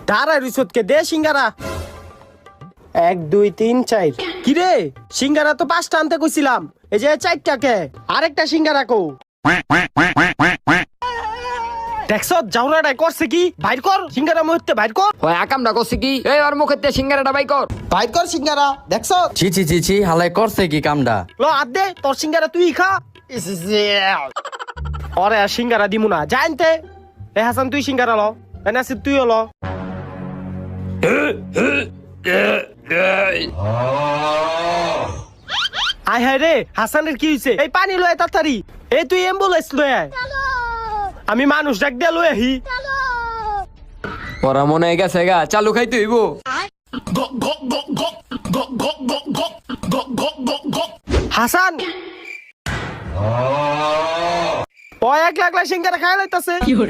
দাঁড়ায় রুসতকে দে সিঙ্গারা 1 2 3 4 কি রে সিঙ্গারা তো 5টা আনতে কইছিলাম এই যে 4টাকে আরেকটা সিঙ্গারা কো দেখছ জাউরাটাই করছে কি বাইর কর সিঙ্গারা মুহূর্তে বাইর কর ওই আকামটা করছে কি এই ওর মুখেতে সিঙ্গারাটা বাই কর বাইর কর সিঙ্গারা দেখছ ছি ছি ছি ছি হালাই করছে কি কামডা লো আদ দে তোর সিঙ্গারা তুই খা ওরে আর সিঙ্গারা দিমু না জানতে এ হাসান তুই সিঙ্গারা ল এনাসি তুইও ল আয় হায় রে হাসানের কি হইছে এই পানি লয় তাড়াতাড়ি এই তুই অ্যাম্বুলেন্স লয় আয় আমি মানুষ ডাক দিয়ে লয় আহি ওরা মনে গেছে গা চালু খাইতে হইব হাসান ও 1 লাখ সিঙ্গারা খাই লইতাছে